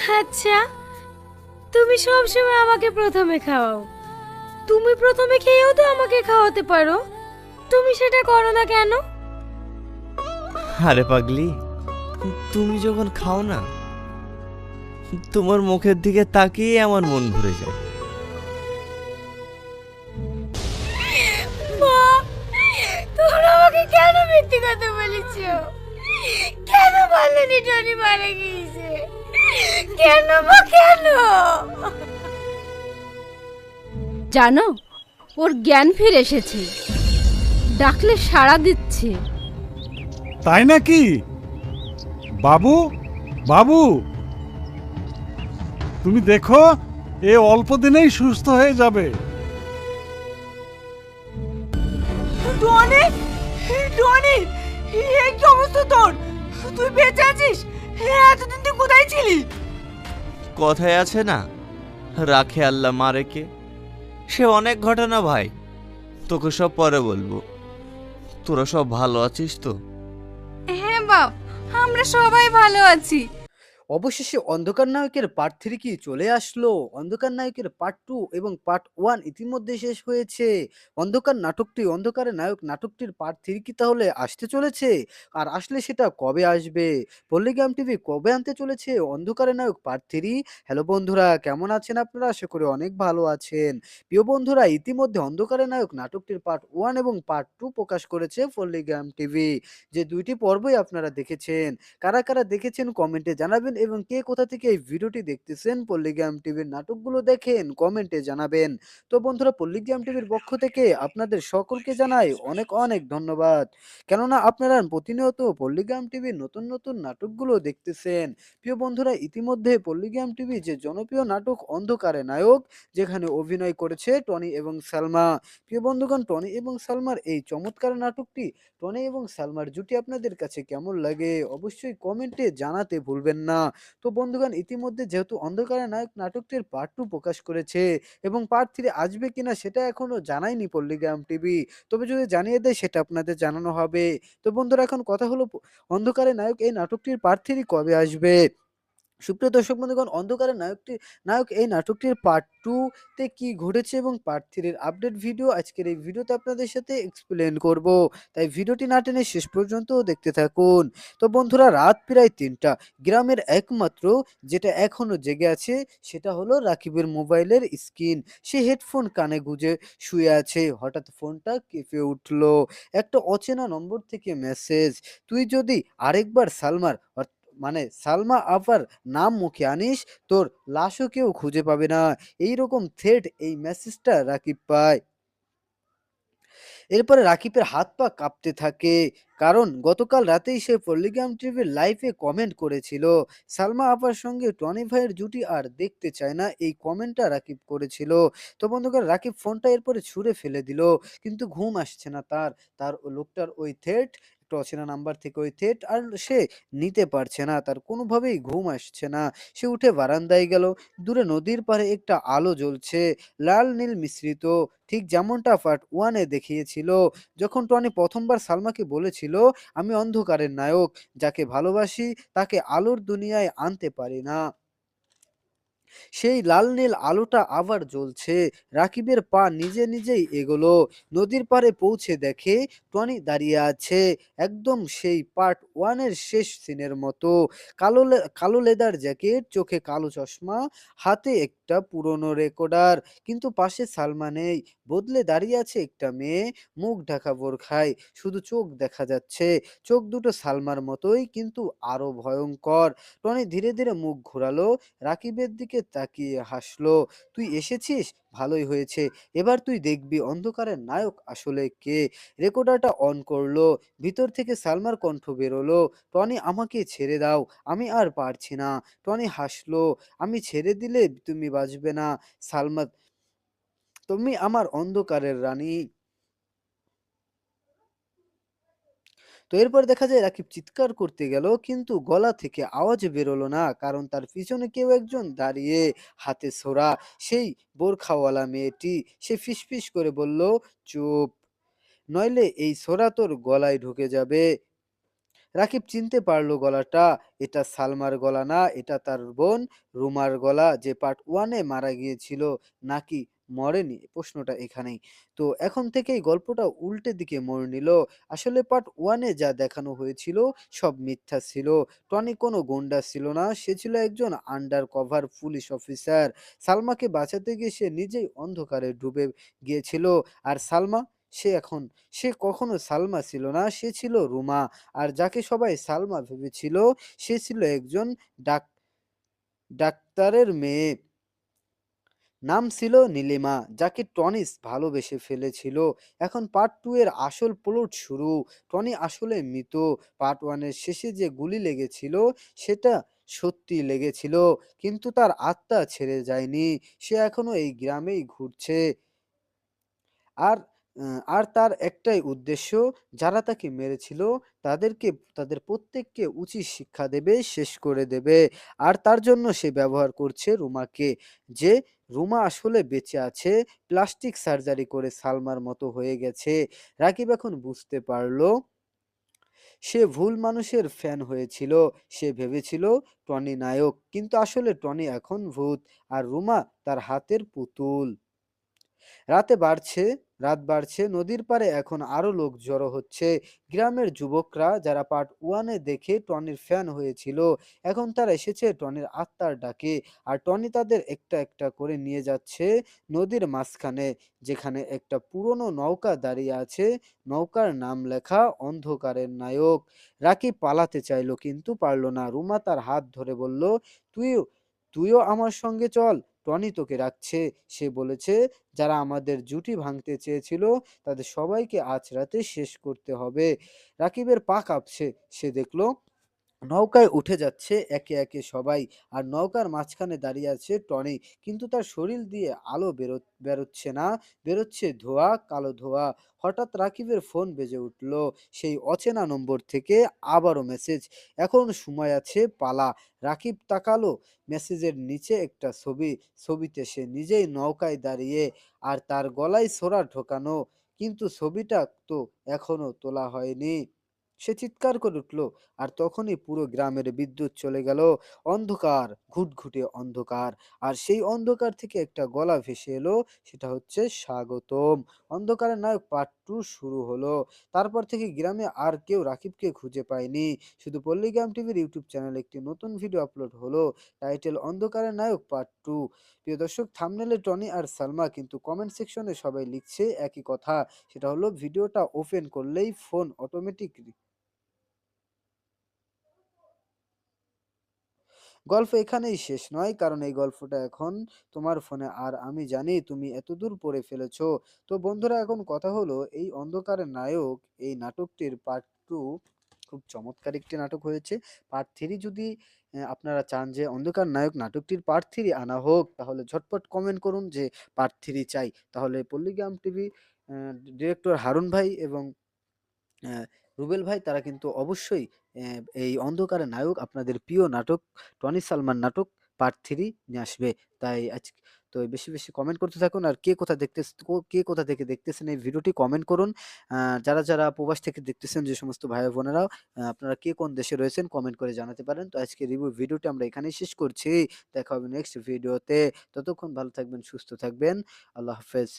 আচ্ছা, তুমি সবসময় আমাকে প্রথমে খাওয়াও। তুমি প্রথমে খেয়েও তো আমাকে খাওয়াতে পারো, তুমি সেটা করো না কেন? আরে পাগলি, তুমি যখন খাও না, তোমার মুখের দিকে তাকিয়ে আমার মন ভরে যায়। মা, তোমরা আমাকে কেন মিথ্যে কথা বলেছো? কেন বললেনি টনি মারা গিয়েছে? কেন মা, কেন? জানো, ওর জ্ঞান ফিরে এসেছে, ডাকলে সাড়া দিচ্ছে। তাই নাকি? বাবু, বাবু, তুমি দেখো, এ অল্প দিনেই সুস্থ হয়ে যাবে। টনি, টনি, এই কি অবস্থা তোর? তুই বেঁচে আছিস? এতদিন তুই কোথায় ছিলি? কথায় আছে না, রাখে আল্লাহ মারে কে। সে অনেক ঘটনা ভাই, তোকে সব পরে বলবো। তোরা সব ভালো আছিস তো? হ্যাঁ বাপ, আমরা সবাই ভালো আছি। অবশেষে অন্ধকার নায়কের পার্ট 3 কি চলে আসলো। অন্ধকার নায়কের পার্ট 2 এবং পার্ট 1 ইতিমধ্যে শেষ হয়েছে। অন্ধকারের নায়ক নাটকটির পার্ট 3 কি তাহলে আসতে চলেছে? আর আসলে সেটা কবে আসবে? পল্লীগ্রাম টিভি কবে আনতে চলেছে অন্ধকারের নায়ক পার্ট 3? হ্যালো বন্ধুরা, কেমন আছেন আপনারা? আশা করি অনেক ভালো আছেন। প্রিয় বন্ধুরা, ইতিমধ্যে অন্ধকারের নায়ক নাটকটির পার্ট 1 এবং পার্ট 2 প্রকাশ করেছে পল্লীগ্রাম টিভি। যে ২ টি পর্বই আপনারা দেখেছেন। কারা, কারা দেখেছেন কমেন্টে জানাবেন এবং কে কোথা থেকে এই ভিডিওটি দেখতেছেন, পল্লীগ্রাম টিভির নাটকগুলো দেখেন কমেন্টে জানাবেন। তো বন্ধুরা, পল্লীগ্রাম টিভির পক্ষ থেকে আপনাদের সকলকে জানাই অনেক, অনেক ধন্যবাদ। কেননা আপনারা প্রতিনিয়ত পল্লীগ্রাম টিভির নতুন, নতুন নাটকগুলো দেখতেছেন। প্রিয় বন্ধুরা, ইতিমধ্যে পল্লীগ্রাম টিভি যে জনপ্রিয় নাটক অন্ধকারে নায়ক, যেখানে অভিনয় করেছে টনি এবং সালমা। প্রিয় বন্ধুগণ, টনি এবং সালমার এই চমৎকার নাটকটি, টনি এবং সালমার জুটি আপনাদের কাছে কেমন লাগে অবশ্যই কমেন্টে জানাতে ভুলবেন না। তো বন্ধুগণ, ইতিমধ্যে যেহেতু অন্ধকারের নায়ক নাটকটির পার্ট 2 প্রকাশ করেছে এবং পার্ট 3 আসবে কিনা সেটা এখনো জানায়নি পল্লীগ্রাম টিভি। তবে যদি জানিয়ে দেয় সেটা আপনাদের জানানো হবে। তো বন্ধুরা, এখন কথা হলো অন্ধকারের নায়ক এই নাটকটির পার্ট 3 কবে আসবে? সুপ্রিয় দর্শক বন্ধুগণ, অন্ধকারের নায়ক এই নাটকটির পার্ট 2 তে কি ঘটেছে এবং পার্ট 3 এর আপডেট ভিডিও আজকের এই ভিডিওতে আপনাদের সাথে এক্সপ্লেইন করব। তাই ভিডিওটি না টেনে শেষ পর্যন্ত দেখতে থাকুন। তো বন্ধুরা, রাত প্রায় ৩টা। গ্রামের একমাত্র যেটা এখনো জেগে আছে সেটা হলো রাকিবের মোবাইলের স্ক্রিন। সে হেডফোন কানে গুঁজে শুয়ে আছে। হঠাৎ ফোনটা কেঁপে উঠল। একটা অচেনা নম্বর থেকে মেসেজ। তুই যদি আরেকবার সালমা আপার নাম মুখে আনিস, তোর লাশও কেউ খুঁজে পাবে না। এইরকম থ্রেট এই মেসেজটা রাকিব পায়। এরপরে রাকিবের হাত পা কাঁপতে থাকে। কারণ গতকাল রাতেই সে পল্লীগ্রাম টিভির লাইভে কমেন্ট করেছিল, সালমা আপার সঙ্গে টনি ভাইয়ের জুটি আর দেখতে চায় না, এই কমেন্টটা রাকিব করেছিল। তো বন্ধুগণ, রাকিব ফোনটা এরপরে ছুঁড়ে ফেলে দিল। কিন্তু ঘুম আসছে না তার। তার লোকটার ওই থ্রেট, একটা অচেনা নাম্বার থেকে ওই থ্রেট আর সে নিতে পারছে না। তার কোনোভাবেই ঘুম আসছে না। সে উঠে বারান্দায় গেল। দূরে নদীর পাড়ে একটা আলো জ্বলছে, লাল নীল মিশ্রিত, ঠিক যেমনটা পার্ট 1 এ দেখিয়েছিল। যখন টনি প্রথমবার সালমাকে বলেছিল, আমি অন্ধকারের নায়ক, যাকে ভালোবাসি তাকে আলোর দুনিয়ায় আনতে পারি না। সেই লাল নীল আলোটা আবার জ্বলছে। রাকিবের পা নিজে নিজেই এগোলো। নদীর পাড়ে পৌঁছে দেখে টনি দাঁড়িয়ে আছে, একদম সেই পার্ট 1 এর শেষ সিনের মতো। কালো লেদার জ্যাকেট, চোখে কালো চশমা, হাতে একটা পুরনো রেকর্ডার। কিন্তু পাশে সালমা নেই। বদলে দাঁড়িয়ে আছে একটা মেয়ে, মুখ ঢাকা বোরখায়, শুধু চোখ দেখা যাচ্ছে। চোখ দুটো সালমার মতোই, কিন্তু আরো ভয়ঙ্কর। টনি ধীরে ধীরে মুখ ঘোরালো, রাকিবের দিকে তাকিয়ে হাসলো। তুই এসেছিস, ভালোই হয়েছে। এবার তুই দেখবি অন্ধকারের নায়ক আসলে কে। রেকর্ডারটা অন করলো। ভিতর থেকে সালমার কণ্ঠ বেরোলো, টনি আমাকে ছেড়ে দাও, আমি আর পারছি না। টনি হাসলো, আমি ছেড়ে দিলে তুমি বাঁচবে না সালমা, তুমি আমার অন্ধকারের রানী। তো এরপর দেখা যায় রাকিব চিৎকার করতে গেল, কিন্তু গলা থেকে আওয়াজ বেরোলো না, কারণ তার পিছনে কেউ একজন দাঁড়িয়ে, হাতে ছোরা, সেই বোরখাওয়ালা মেয়েটি। সে ফিসফিস করে বলল, চুপ, নইলে এই ছোরা তোর গলায় ঢুকে যাবে। রাকিব চিনতে পারলো গলাটা। এটা সালমার গলা না, এটা তার বোন রুমার গলা, যে পার্ট 1 এ মারা গিয়েছিল নাকি মরেনি? প্রশ্নটা এখানেই। তো এখন থেকেই গল্পটা উল্টে দিকে মোড় নিল। আসলে পার্ট 1 এ যা দেখানো হয়েছিল সব মিথ্যা ছিল। টনি কোনো গুন্ডা ছিল না, সে ছিল একজন আন্ডার কভার পুলিশ অফিসার। সালমাকে বাঁচাতে গিয়ে সে নিজেই অন্ধকারে ডুবে গিয়েছিল। আর সালমা, সে কখনো সালমা ছিল না, সে ছিল রুমা। আর যাকে সবাই সালমা ভেবেছিল সে ছিল একজন ডাক ডাক্তারের মেয়ে। নাম ছিল নীলিমা, যাকে টনি ভালোবেসে ফেলেছিল। এখন পার্ট 2 এর আসল প্লট শুরু। টনি আসলে মৃত। পার্ট 1 এর শেষে যে গুলি লেগেছিল সেটা সত্যি লেগেছিল, কিন্তু তার আত্মা ছেড়ে যায়নি। সে এখনো এই গ্রামেই ঘুরছে। আর আর তার একটাই উদ্দেশ্য, যারা তাকে মেরেছিল তাদেরকে, তাদের প্রত্যেককে উচিত শিক্ষা দেবে, শেষ করে দেবে। আর তার জন্য সে ব্যবহার করছে রুমাকে, যে রুমা আসলে বেঁচে আছে, প্লাস্টিক সার্জারি করে সালমার মতো হয়ে গেছে। রাকিব এখন বুঝতে পারলো সে ভুল মানুষের ফ্যান হয়েছিল। সে ভেবেছিল টনি নায়ক, কিন্তু আসলে টনি এখন ভূত, আর রুমা তার হাতের পুতুল। রাতে বাড়ছে রাত বাড়ছে, নদীর পাড়ে এখন আরো লোক জড়ো হচ্ছে। গ্রামের যুবকরা যারা পার্ট 1 এ দেখে টনির ফ্যান হয়েছিল, এখন তারা এসেছে টনির আত্মার ডাকে। আর টনি তাদের একটা একটা করে নিয়ে যাচ্ছে নদীর মাঝখানে, যেখানে একটা পুরনো নৌকা দাঁড়িয়ে আছে। নৌকার নাম লেখা অন্ধকারের নায়ক। রাকিব পালাতে চাইলো কিন্তু পারল না। রুমা তার হাত ধরে বলল, তুইও তুইও আমার সঙ্গে চল, টনি তোকে রাখছে। সে বলেছে, যারা আমাদের জুটি ভাঙতে চেয়েছিল তাদের সবাইকে আজ রাতে শেষ করতে হবে। রাকিবের পা কাঁপছে। সে দেখলো নৌকায় উঠে যাচ্ছে একে একে সবাই, আর নৌকার মাঝখানে দাঁড়িয়ে আছে টনি, কিন্তু তার শরীর দিয়ে আলো বেরোচ্ছে না, বেরোচ্ছে ধোঁয়া, কালো ধোঁয়া। হঠাৎ রাকিবের ফোন বেজে উঠল, সেই অচেনা নম্বর থেকে আবারও মেসেজ। এখন সময় আছে, পালা। রাকিব তাকালো, মেসেজের নিচে একটা ছবি। ছবিতে সে নিজেই নৌকায় দাঁড়িয়ে, আর তার গলায় ছোরা ঢোকানো, কিন্তু ছবিটা তো এখনো তোলা হয়নি। সে চিৎকার করে উঠল, আর তখনই পুরো গ্রামের বিদ্যুৎ চলে গেল। অন্ধকার, ঘুটঘুটে অন্ধকার। আর সেই অন্ধকার থেকে একটা গলা ভেসে এলো, সেটা হচ্ছে স্বাগতম। অন্ধকারের নায়ক পার্ট 2 শুরু হলো। তারপর থেকে গ্রামে আর কেউ রাকিবকে খুঁজে পায়নি। শুধু পল্লীগ্রাম টিভির ইউটিউব চ্যানেলে একটি নতুন ভিডিও আপলোড হলো, টাইটেল অন্ধকারের নায়ক পার্ট 2। প্রিয় দর্শক, থাম্বনেলে টনি আর সালমা, কিন্তু কমেন্ট সেকশনে সবাই লিখছে একই কথা। সেটা হলো ভিডিওটা ওপেন করলেই ফোন অটোমেটিক। গল্প এখানেই শেষ নয়, কারণ এই গল্পটা এখন তোমার ফোনে, আর আমি জানি তুমি এতদূর পড়ে ফেলেছো। তো বন্ধুরা, এখন কথা হলো, এই অন্ধকারের নায়ক এই নাটকটির পার্ট 2 খুব চমৎকার একটি নাটক হয়েছে। পার্ট 3 যদি আপনারা চান যে অন্ধকার নায়ক নাটকটির পার্ট 3 আনা হোক, তাহলে ঝটপট কমেন্ট করুন যে পার্ট 3 চাই। তাহলে পল্লীগ্রাম টিভি ডিরেক্টর হারুন ভাই এবং আহ, রুবেল ভাই, তারা কিন্তু অবশ্যই এই অন্ধকারের নায়ক, আপনাদের প্রিয় নাটক টনি সালমান নাটক পার্ট 3 নিয়ে আসবে। তাই আজ তো বেশি বেশি কমেন্ট করতে থাকুন, আর কে কোথা থেকে দেখতেছেন এই ভিডিওটি কমেন্ট করুন। যারা যারা প্রবাস থেকে দেখতেছেন, যে সমস্ত ভাই বোনেরা, আপনারা কে কোন দেশে রয়েছেন কমেন্ট করে জানাতে পারেন। তো আজকে রিভিউ ভিডিওটি আমরা এখানেই শেষ করছি। দেখা হবে নেক্সট ভিডিওতে। ততক্ষণ ভালো থাকবেন, সুস্থ থাকবেন। আল্লাহ হাফেজ।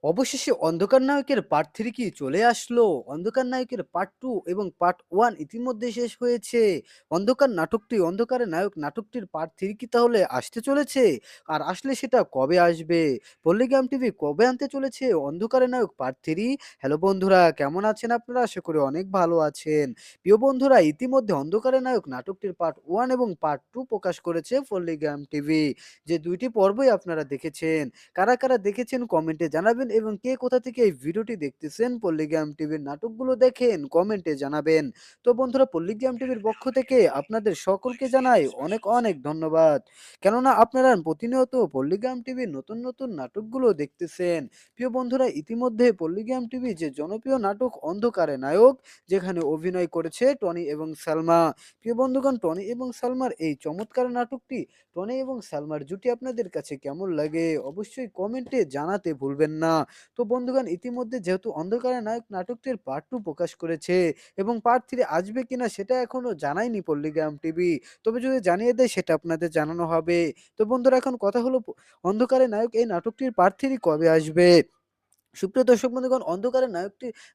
অবশেষে অন্ধকার নায়কের পার্ট 3 কি চলে আসলো? অন্ধকার নায়কের পার্ট 2 এবং পার্ট 1 ইতিমধ্যে শেষ হয়েছে। অন্ধকারের নায়ক নাটকটির পার্ট 3 কি তাহলে আসতে চলেছে? আর আসলে সেটা কবে আসবে? পল্লীগ্রাম টিভি কবে আনতে চলেছে অন্ধকারের নায়ক পার্ট 3? হ্যালো বন্ধুরা, কেমন আছেন আপনারা? আশা করি অনেক ভালো আছেন। প্রিয় বন্ধুরা, ইতিমধ্যে অন্ধকারের নায়ক নাটকটির পার্ট 1 এবং পার্ট 2 প্রকাশ করেছে পল্লীগ্রাম টিভি। যে 2 টি পর্বই আপনারা দেখেছেন। কারা কারা দেখেছেন কমেন্টে জানাবেন, এবং কে কোথা থেকে এই ভিডিওটি দেখতেছেন, পল্লীগ্রাম টিভির নাটকগুলো দেখেন কমেন্টে জানাবেন। তো বন্ধুরা, পল্লীগ্রাম টিভির পক্ষ থেকে আপনাদের সকলকে জানাই অনেক অনেক ধন্যবাদ, কেননা আপনারা প্রতিনিয়ত পল্লীগ্রাম টিভির নতুন নতুন নাটকগুলো দেখতেছেন। প্রিয় বন্ধুরা, ইতিমধ্যে পল্লীগ্রাম টিভি যে জনপ্রিয় নাটক অন্ধকারে নায়ক, যেখানে অভিনয় করেছে টনি এবং সালমা। প্রিয় বন্ধুগণ, টনি এবং সালমার এই চমৎকার নাটকটি, টনি এবং সালমার জুটি আপনাদের কাছে কেমন লাগে অবশ্যই কমেন্টে জানাতে ভুলবেন না। তো বন্ধুগণ, ইতিমধ্যে যেহেতু অন্ধকারের নায়ক নাটকটির পার্ট 2 প্রকাশ করেছে এবং পার্ট 3 আসবে কিনা সেটা এখনো জানায়নি পল্লীগ্রাম টিভি। তবে যদি জানিয়ে দেয় সেটা আপনাদের জানানো হবে। তো বন্ধুরা, এখন কথা হলো অন্ধকারের নায়ক এই নাটকটির পার্ট 3 কবে আসবে? সুপ্রিয় দর্শক বন্ধুগণ, অন্ধকারের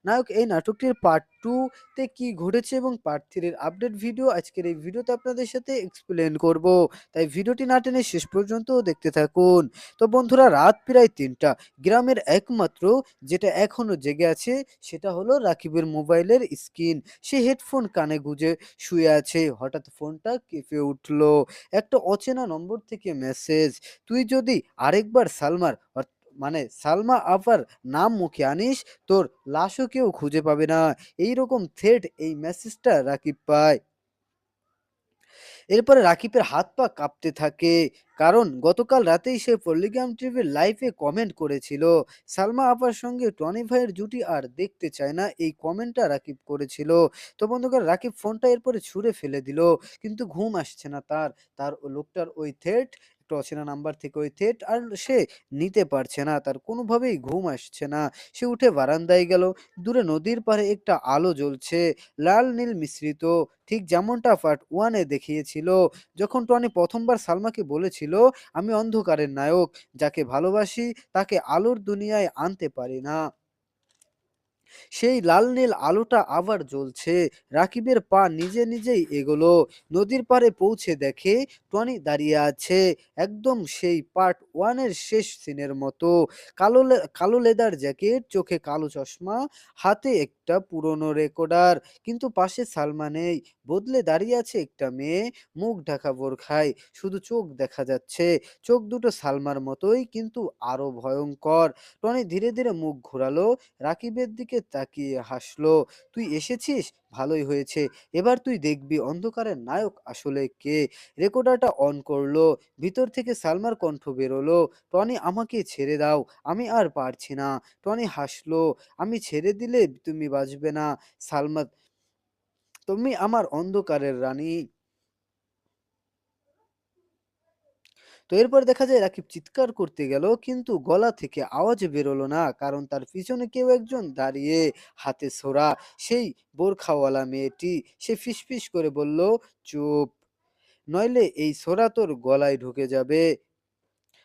নায়ক এই নাটকটির পার্ট 2 তে কি ঘটেছে এবং পার্ট 3 এর আপডেট ভিডিও আজকের এই ভিডিওতে আপনাদের সাথে এক্সপ্লেন করব। তাই ভিডিওটি না টেনে শেষ পর্যন্ত দেখতে থাকুন। তো বন্ধুরা, রাত প্রায় ৩টা। গ্রামের একমাত্র যেটা এখনো জেগে আছে সেটা হলো রাকিবের মোবাইলের স্ক্রিন। সে হেডফোন কানে গুঁজে শুয়ে আছে। হঠাৎ ফোনটা কেঁপে উঠল। একটা অচেনা নম্বর থেকে মেসেজ। তুই যদি আরেকবার সালমা আপার নাম মুখে আনিস, তোর লাশও কেউ খুঁজে পাবে না। এইরকম থ্রেট এই মেসেজটা রাকিব পায়। এরপরে রাকিবের হাত পা কাঁপতে থাকে, কারণ গতকাল রাতেই সে পল্লীগ্রাম টিভির লাইভে কমেন্ট করেছিল সালমা আপার সঙ্গে টনি ভাইয়ের জুটি আর দেখতে চায় না। এই কমেন্টটা রাকিব করেছিল। তো বন্ধুগণ, রাকিব ফোনটা এরপরে ছুঁড়ে ফেলে দিল, কিন্তু ঘুম আসছে না তার। তার লোকটার ওই থ্রেট, একটা অচেনা নাম্বার থেকে ওই থ্রেট আর সে নিতে পারছে না, তার কোনোভাবেই ঘুম আসছে না। সে উঠে বারান্দায় গেল। দূরে নদীর পাড়ে একটা আলো জ্বলছে, লাল নীল মিশ্রিত, ঠিক যেমনটা পার্ট 1 এ দেখিয়েছিল, যখন টনি প্রথমবার সালমাকে বলেছিল, আমি অন্ধকারের নায়ক, যাকে ভালোবাসি তাকে আলোর দুনিয়ায় আনতে পারি না। সেই লাল নীল আলোটা আবার জ্বলছে। রাকিবের পা নিজে নিজেই এগোলো। নদীর পাড়ে পৌঁছে দেখে টনি দাঁড়িয়ে আছে, একদম সেই পার্ট 1 এর শেষ সিনের মতো। কালো লেদার জ্যাকেট, চোখে কালো চশমা, হাতে একটা পুরনো রেকর্ডার। কিন্তু পাশে সালমা নেই। বদলে দাঁড়িয়ে আছে একটা মেয়ে, মুখ ঢাকা বোরখায়, শুধু চোখ দেখা যাচ্ছে। চোখ দুটো সালমার মতোই, কিন্তু আরো ভয়ঙ্কর। টনি ধীরে ধীরে মুখ ঘোরালো, রাকিবের দিকে তাকিয়ে হাসলো। তুই এসেছিস, ভালোই হয়েছে। এবার তুই দেখবি অন্ধকারের নায়ক আসলে কে। রেকর্ডারটা অন করলো। ভিতর থেকে সালমার কণ্ঠ বেরোলো, টনি আমাকে ছেড়ে দাও, আমি আর পারছি না। টনি হাসলো, আমি ছেড়ে দিলে তুমি বাঁচবে না সালমা, তুমি আমার অন্ধকারের রানী। তো এরপর দেখা যায় রাকিব চিৎকার করতে গেল, কিন্তু গলা থেকে আওয়াজ বেরোলো না, কারণ তার পিছনে কেউ একজন দাঁড়িয়ে, হাতে ছোরা, সেই বোরখাওয়ালা মেয়েটি। সে ফিসফিস করে বলল, চুপ, নইলে এই ছোরা তোর গলায় ঢুকে যাবে।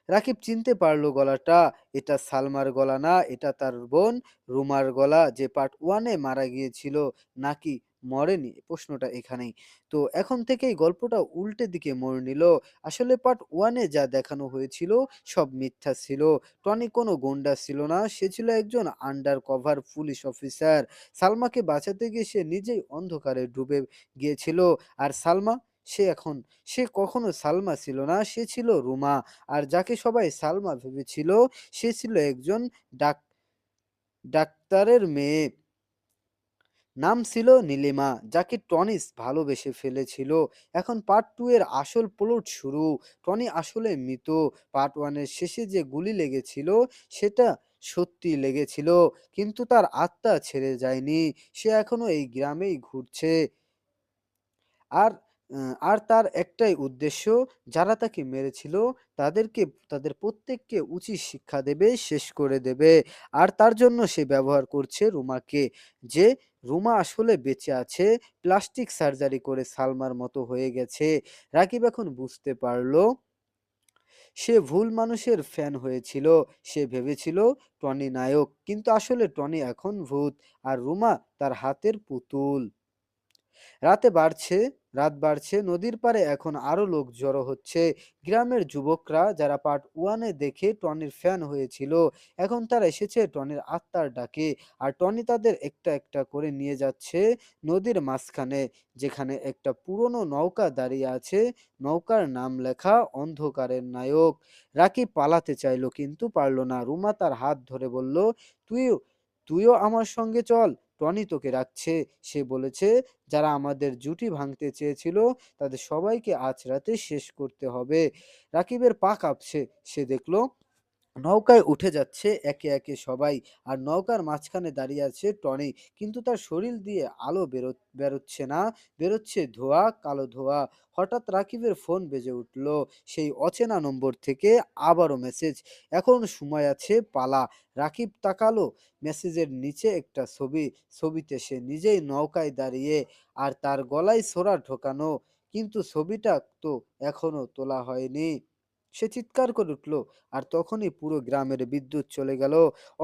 রাকিব চিনতে পারলো গলাটা। এটা সালমার গলা না, এটা তার বোন রুমার গলা, যে পার্ট 1 এ মারা গিয়েছিল। নাকি মরেনি, প্রশ্নটা এখানেই। তো এখন থেকেই গল্পটা উল্টে দিকে মোড় নিল। আসলে পার্ট 1 এ যা দেখানো হয়েছিল সব মিথ্যা ছিল। টনি কোনো গুন্ডা ছিল না, সে ছিল একজন আন্ডার কভার পুলিশ অফিসার। সালমাকে বাঁচাতে গিয়ে সে নিজেই অন্ধকারে ডুবে গিয়েছিল। আর সে কখনো সালমা ছিল না, সে ছিল রুমা। আর যাকে সবাই সালমা ভেবেছিল, সে ছিল একজন ডাক ডাক্তারের মেয়ে, নাম ছিল নীলিমা, যাকে টনি ভালোবেসে ফেলেছিল। এখন পার্ট 2 এর আসল প্লট শুরু। টনি আসলে মৃত। পার্ট 1 এর শেষে যে গুলি লেগেছিল সেটা সত্যি লেগেছিল, কিন্তু তার আত্মা ছেড়ে যায়নি। সে এখনো এই গ্রামেই ঘুরছে। আর আর তার একটাই উদ্দেশ্য, যারা তাকে মেরেছিল তাদেরকে, তাদের প্রত্যেককে উচিত শিক্ষা দেবে, শেষ করে দেবে। আর তার জন্য সে ব্যবহার করছে রুমাকে, যে রুমা আসলে বেঁচে আছে, প্লাস্টিক সার্জারি করে সালমার মতো হয়ে গেছে। রাকিব এখন বুঝতে পারলো সে ভুল মানুষের ফ্যান হয়েছিল। সে ভেবেছিল টনি নায়ক, কিন্তু আসলে টনি এখন ভূত, আর রুমা তার হাতের পুতুল। রাতে বাড়ছে রাত বাড়ছে, নদীর পাড়ে এখন আরো লোক জড়ো হচ্ছে। গ্রামের যুবকরা, যারা পার্ট 1 এ দেখে টনির ফ্যান হয়েছিল, এখন তারা এসেছে টনির আত্মার ডাকে। আর টনি তাদের একটা একটা করে নিয়ে যাচ্ছে নদীর মাঝখানে, যেখানে একটা পুরনো নৌকা দাঁড়িয়ে আছে। নৌকার নাম লেখা অন্ধকারের নায়ক। রাকিব পালাতে চাইলো, কিন্তু পারলো না। রুমা তার হাত ধরে বলল, তুইও তুইও আমার সঙ্গে চল, টনি তোকে রাখছে। সে বলেছে, যারা আমাদের জুটি ভাঙতে চেয়েছিল তাদের সবাইকে আজ রাতে শেষ করতে হবে। রাকিবের পা কাঁপছে। সে দেখলো নৌকায় উঠে যাচ্ছে একে একে সবাই। আর নৌকার মাঝখানে দাঁড়িয়ে আছে টনি। কিন্তু তার শরীর দিয়ে আলো বেরোচ্ছে না, বেরোচ্ছে ধোঁয়া, কালো ধোঁয়া। হঠাৎ রাকিবের ফোন বেজে উঠল। সেই অচেনা নম্বর থেকে আবারও মেসেজ। এখন সময় আছে পালা। রাকিব তাকালো, মেসেজের নিচে একটা ছবি। ছবিতে সে নিজেই নৌকায় দাঁড়িয়ে, আর তার গলায় ছোরা ঢোকানো। কিন্তু ছবিটা তো এখনো তোলা হয়নি। সে চিৎকার করে উঠল। আর তখনই পুরো গ্রামের বিদ্যুৎ চলে গেল।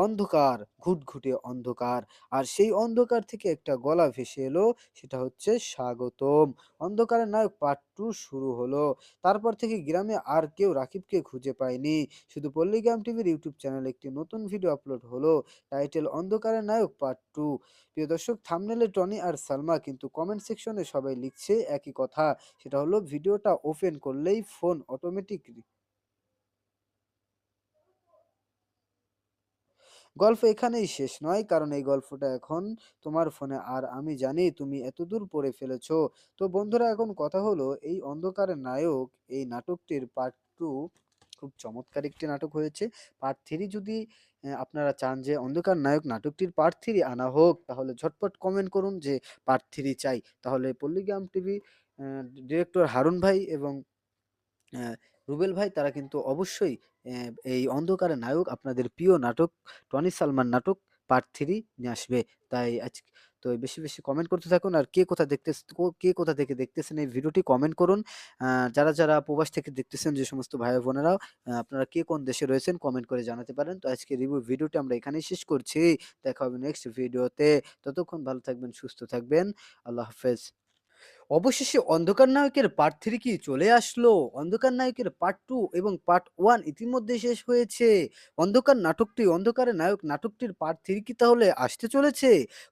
অন্ধকার, ঘুটঘুটে অন্ধকার। আর সেই অন্ধকার থেকে একটা গলা ভেসে এলো, সেটা হচ্ছে স্বাগতম। অন্ধকারের নায়ক পার্ট 2 শুরু হলো। তারপর থেকে গ্রামে আর কেউ রাকিবকে খুঁজে পায়নি। শুধু পল্লীগ্রাম টিভির ইউটিউব চ্যানেলে একটি নতুন ভিডিও আপলোড হলো, টাইটেল অন্ধকারের নায়ক পার্ট 2। প্রিয় দর্শক, থাম্বনেলে টনি আর সালমা, কিন্তু কমেন্ট সেকশনে সবাই লিখছে একই কথা। সেটা হলো ভিডিওটা ওপেন করলেই ফোন অটোমেটিক। গল্প এখানেই শেষ নয়, কারণ এই গল্পটা এখন তোমার ফোনে, আর আমি জানি তুমি এতদূর পড়ে ফেলেছো। তো বন্ধুরা, এখন কথা হলো, এই অন্ধকারের নায়ক এই নাটকটির পার্ট 2 খুব চমৎকার একটি নাটক হয়েছে। পার্ট 3 যদি আপনারা চান যে অন্ধকার নায়ক নাটকটির পার্ট 3 আনা হোক, তাহলে ঝটপট কমেন্ট করুন যে পার্ট 3 চাই। তাহলে পল্লীগ্রাম টিভি ডিরেক্টর হারুন ভাই এবং অ্যা রুবেল ভাই, তারা কিন্তু অবশ্যই এই অন্ধকারের নায়ক, আপনাদের প্রিয় নাটক, টনি সালমান নাটক পার্ট 3 নিয়ে আসবে। তাই তো বেশি, বেশি কমেন্ট করতে থাকুন। আর কে কোথা থেকে দেখতেছেন এই ভিডিওটি কমেন্ট করুন। যারা প্রবাস থেকে দেখতেছেন, যে সমস্ত ভাই বোনেরা, আপনারা কে কোন দেশে রয়েছেন কমেন্ট করে জানাতে পারেন। তো আজকে রিভিউ ভিডিওটি আমরা এখানেই শেষ করছি। দেখা হবে নেক্সট ভিডিওতে। ততক্ষণ ভালো থাকবেন, সুস্থ থাকবেন। আল্লাহ হাফেজ। অবশেষে অন্ধকার নায়কের পার্ট 3 কি চলে আসলো? অন্ধকার নায়কের পার্ট 2 এবং পার্ট 1 ইতিমধ্যে শেষ হয়েছে। অন্ধকারের নায়ক নাটকটির পার্ট 3 কি তাহলে আসতে চলেছে?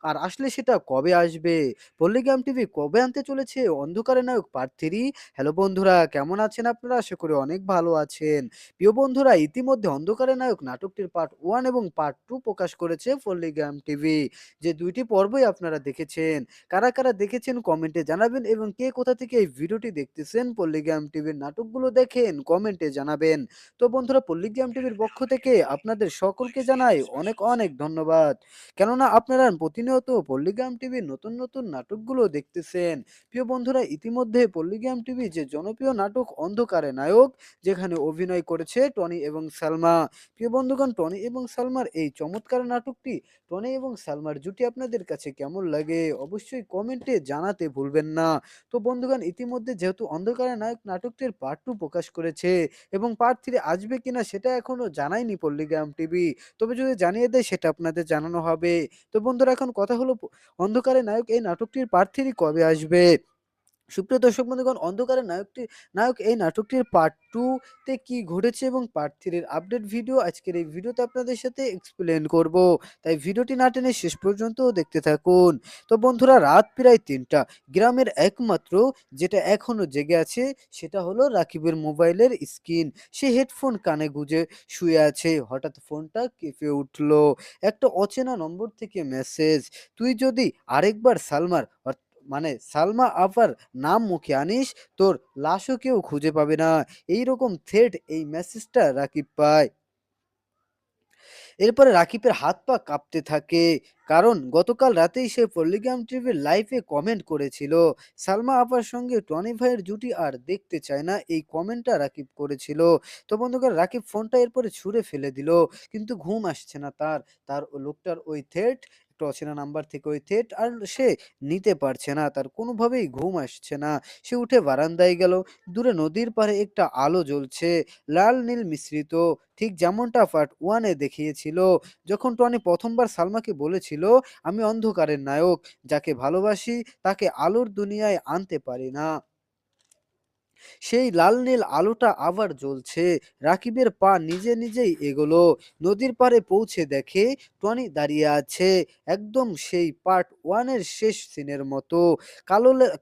আর আসলে সেটা কবে আসবে? পল্লীগ্রাম টিভি কবে আনতে চলেছে অন্ধকারের নায়ক পার্ট 3? হ্যালো বন্ধুরা, কেমন আছেন আপনারা? আশা করি অনেক ভালো আছেন। প্রিয় বন্ধুরা, ইতিমধ্যে অন্ধকারের নায়ক নাটকটির পার্ট 1 এবং পার্ট 2 প্রকাশ করেছে পল্লীগ্রাম টিভি। যে ২ টি পর্বই আপনারা দেখেছেন। কারা, কারা দেখেছেন কমেন্টে জানাবেন, এবং কে কোথা থেকে এই ভিডিওটি দেখতেছেন, পল্লীগ্রাম টিভির নাটকগুলো দেখেন কমেন্টে জানাবেন। তো বন্ধুরা, পল্লীগ্রাম টিভির পক্ষ থেকে আপনাদের সকলকে জানাই অনেক, অনেক ধন্যবাদ। কেননা আপনারা প্রতিনিয়ত পল্লীগ্রাম টিভির নতুন, নতুন নাটকগুলো দেখতেছেন। প্রিয় বন্ধুরা, ইতিমধ্যে পল্লীগ্রাম টিভি যে জনপ্রিয় নাটক অন্ধকারে নায়ক, যেখানে অভিনয় করেছে টনি এবং সালমা। প্রিয় বন্ধুগণ, টনি এবং সালমার এই চমৎকার নাটকটি, টনি এবং সালমার জুটি আপনাদের কাছে কেমন লাগে অবশ্যই কমেন্টে জানাতে ভুলবেন না। তো বন্ধুগণ, ইতিমধ্যে যেহেতু অন্ধকারের নায়ক নাটকটির পার্ট 2 প্রকাশ করেছে, এবং পার্ট 3 আসবে কিনা সেটা এখনো জানায়নি পল্লীগ্রাম টিভি। তবে যদি জানিয়ে দেয়, সেটা আপনাদের জানানো হবে। তো বন্ধুরা, এখন কথা হলো, অন্ধকারের নায়ক এই নাটকটির পার্ট 3 কবে আসবে? সুপ্রিয় দর্শক বন্ধুগণ, অন্ধকারের নায়ক এই নাটকটির পার্ট 2 তে কি ঘটেছে এবং পার্ট 3 এর আপডেট ভিডিও আজকের এই ভিডিওতে আপনাদের সাথে এক্সপ্লেইন করব। তাই ভিডিওটি না টেনে শেষ পর্যন্ত দেখতে থাকুন। তো বন্ধুরা, রাত প্রায় ৩টা। গ্রামের একমাত্র যেটা এখনো জেগে আছে, সেটা হলো রাকিবের মোবাইলের স্ক্রিন। সে হেডফোন কানে গুঁজে শুয়ে আছে। হঠাৎ ফোনটা কেঁপে উঠল। একটা অচেনা নম্বর থেকে মেসেজ। তুই যদি আরেকবার সালমা আপার নাম মুখে আনিস, তোর লাশও কেউ খুঁজে পাবে না। এইরকম থ্রেট এই মেসেজটা রাকিব পায়। এরপরে রাকিবের হাত পা কাঁপতে থাকে, কারণ গতকাল রাতেই সে পল্লীগ্রাম টিভির লাইভে কমেন্ট করেছিল সালমা আপার সঙ্গে টনি ভাইয়ের জুটি আর দেখতে চায় না, এই কমেন্টটা রাকিব করেছিল। তো বন্ধুগণ, রাকিব ফোনটা এরপরে ছুঁড়ে ফেলে দিল, কিন্তু ঘুম আসছে না তার। লোকটার ওই থ্রেট, একটা অচেনা নাম্বার থেকে ওই থ্রেট আর সে নিতে পারছে না, তার কোনোভাবেই ঘুম আসছে না। সে উঠে বারান্দায় গেল। দূরে নদীর পাড়ে একটা আলো জ্বলছে, লাল নীল মিশ্রিত, ঠিক যেমনটা পার্ট 1 এ দেখিয়েছিল। যখন টনি প্রথমবার সালমাকে বলেছিল, আমি অন্ধকারের নায়ক, যাকে ভালোবাসি তাকে আলোর দুনিয়ায় আনতে পারি না। সেই লাল নীল আলোটা আবার জ্বলছে। রাকিবের পা নিজে নিজেই এগোলো। নদীর পাড়ে পৌঁছে দেখে টনি দাঁড়িয়ে আছে, একদম সেই পার্ট 1 এর শেষ সিনের মতো।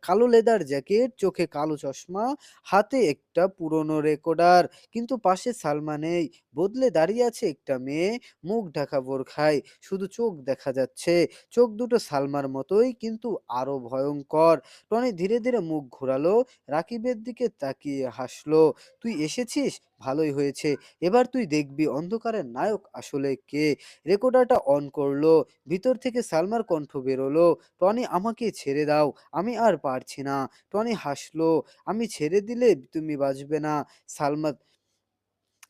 কালো লেদার জ্যাকেট, চোখে কালো চশমা, হাতে একটা পুরনো রেকর্ডার। কিন্তু পাশে সালমা নেই। বদলে দাঁড়িয়ে আছে একটা মেয়ে, মুখ ঢাকা বোরখায়, শুধু চোখ দেখা যাচ্ছে। চোখ দুটো সালমার মতোই, কিন্তু আরো ভয়ঙ্কর। টনি ধীরে ধীরে মুখ ঘোরালো, রাকিবের দিকে দিকে তাকিয়ে হাসলো। তুই এসেছিস, ভালোই হয়েছে। এবার তুই দেখবি অন্ধকারের নায়ক আসলে কে। রেকর্ডারটা অন করলো। ভিতর থেকে সালমার কণ্ঠ বেরোলো, টনি আমাকে ছেড়ে দাও, আমি আর পারছি না। টনি হাসলো, আমি ছেড়ে দিলে তুমি বাঁচবে না সালমা,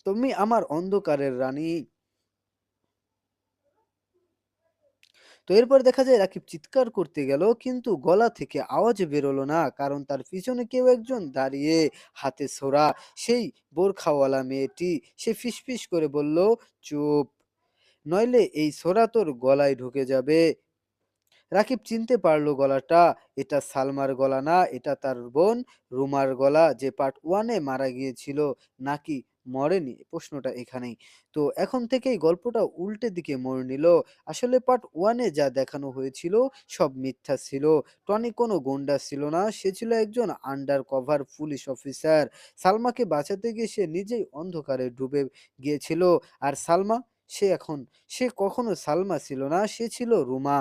তুমি আমার অন্ধকারের রানী। তো এরপর দেখা যায় রাকিব চিৎকার করতে গেল, কিন্তু গলা থেকে আওয়াজ বেরোলো না, কারণ তার পিছনে কেউ একজন দাঁড়িয়ে, হাতে ছোরা, সেই বোরখাওয়ালা মেয়েটি। সে ফিসফিস করে বলল, চুপ, নইলে এই ছোরা তোর গলায় ঢুকে যাবে। রাকিব চিনতে পারল গলাটা। এটা সালমার গলা না, এটা তার বোন রুমার গলা, যে পার্ট ওয়ানে মারা গিয়েছিল। নাকি মরেনি, প্রশ্নটা এখানেই। তো এখন থেকেই গল্পটা উল্টে দিকে মোড় নিল। আসলে পার্ট ওয়ানে যা দেখানো হয়েছিল সব মিথ্যা ছিল। টনি কোনো গুন্ডা ছিল না, সে ছিল একজন আন্ডার কভার পুলিশ অফিসার। সালমাকে বাঁচাতে গিয়ে সে নিজেই অন্ধকারে ডুবে গিয়েছিল। আর সালমা, সে কখনো সালমা ছিল না, সে ছিল রুমা।